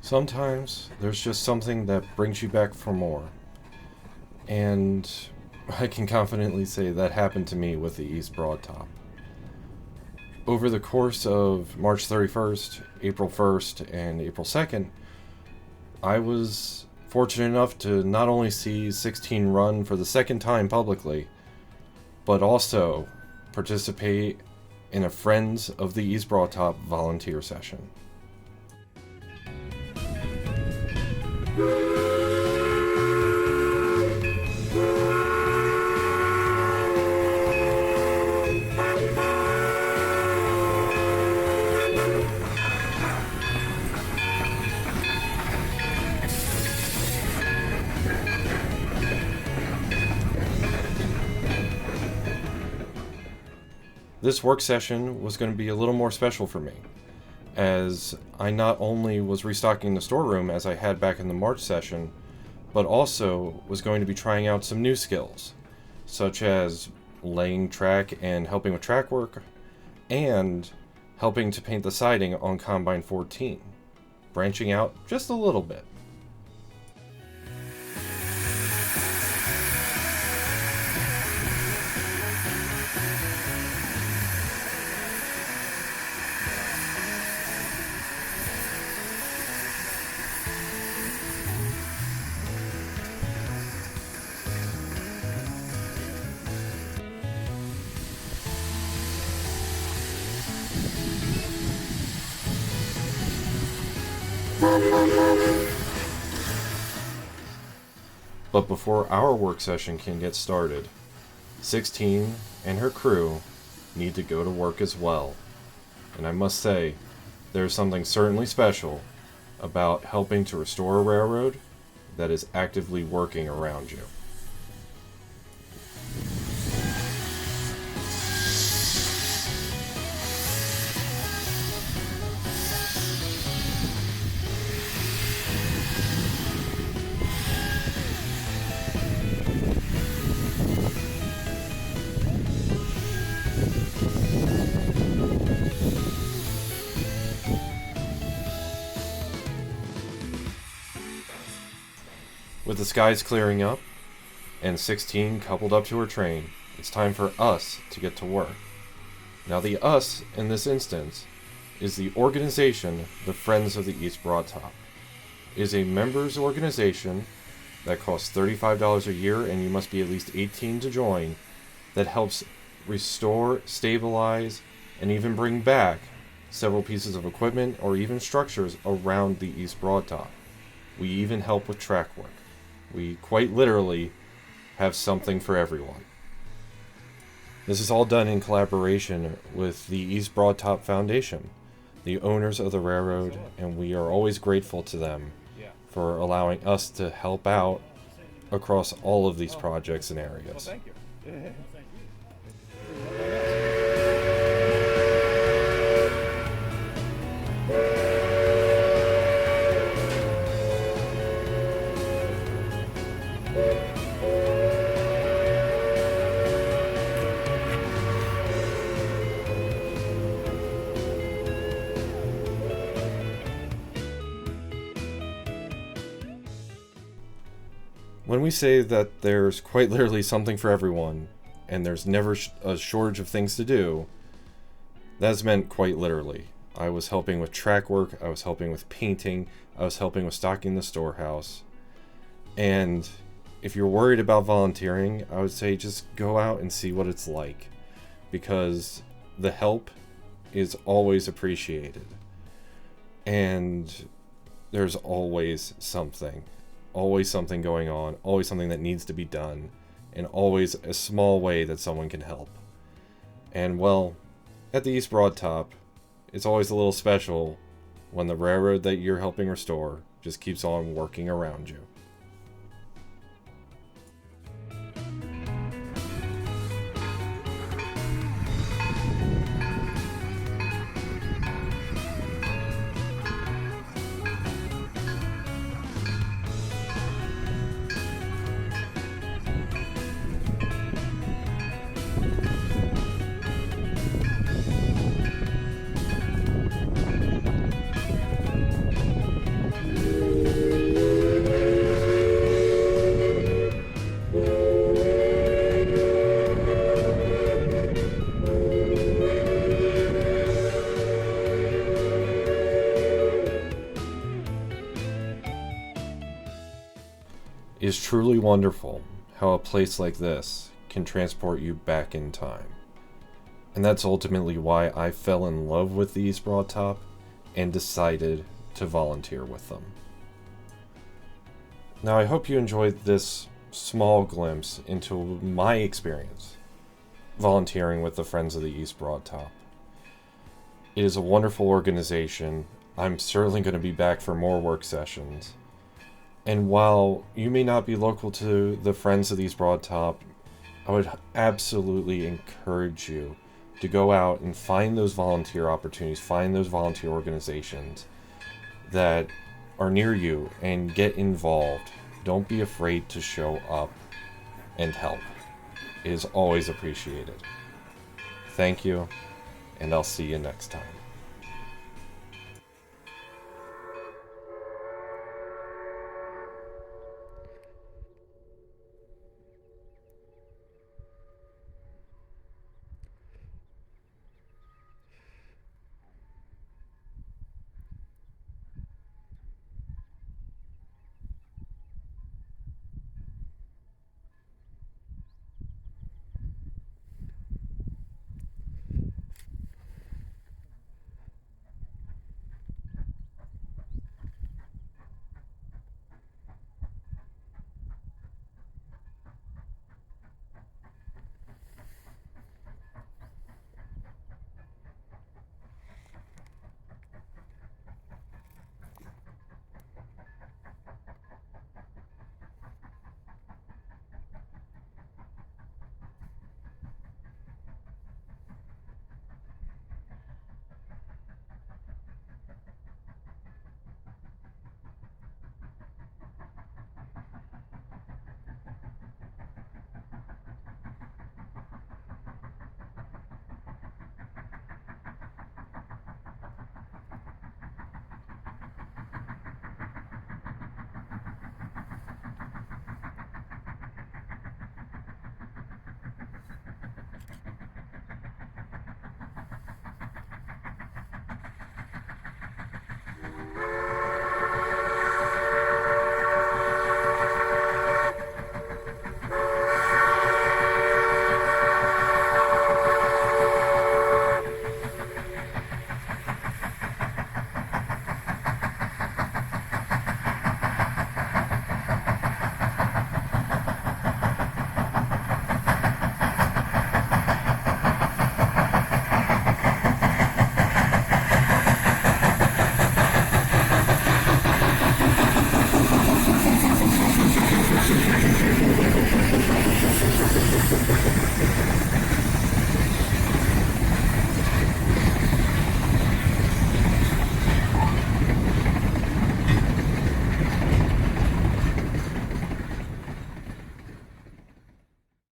Sometimes there's just something that brings you back for more. And I can confidently say that happened to me with the East Broad Top. Over the course of March 31st, April 1st, and April 2nd, I was fortunate enough to not only see 16 run for the second time publicly, but also participate in a Friends of the East Broad Top volunteer session. This work session was going to be a little more special for me, as I not only was restocking the storeroom as I had back in the March session, but also was going to be trying out some new skills, such as laying track and helping with track work, and helping to paint the siding on Combine 14, branching out just a little bit. But before our work session can get started, 16 and her crew need to go to work as well. And I must say, there's something certainly special about helping to restore a railroad that is actively working around you. With the skies clearing up, and 16 coupled up to her train, it's time for us to get to work. Now the us, in this instance, is the organization, the Friends of the East Broad Top. It is a members organization that costs $35 a year, and you must be at least 18 to join, that helps restore, stabilize, and even bring back several pieces of equipment or even structures around the East Broad Top. We even help with track work. We quite literally have something for everyone. This is all done in collaboration with the East Broad Top Foundation, the owners of the railroad, and we are always grateful to them for allowing us to help out across all of these projects and areas. Thank you. When we say that there's quite literally something for everyone, and there's never a shortage of things to do, that's meant quite literally. I was helping with track work, I was helping with painting, I was helping with stocking the storehouse. And if you're worried about volunteering, I would say just go out and see what it's like, because the help is always appreciated. And there's always something going on, always something that needs to be done, and always a small way that someone can help. And well, at the East Broad Top, it's always a little special when the railroad that you're helping restore just keeps on working around you. is truly wonderful how a place like this can transport you back in time. And that's ultimately why I fell in love with the East Broad Top and decided to volunteer with them. Now, I hope you enjoyed this small glimpse into my experience volunteering with the Friends of the East Broad Top. It is a wonderful organization. I'm certainly going to be back for more work sessions. And while you may not be local to the Friends of the East Broad Top, I would absolutely encourage you to go out and find those volunteer opportunities, find those volunteer organizations that are near you and get involved. Don't be afraid to show up and help. It is always appreciated. Thank you, and I'll see you next time.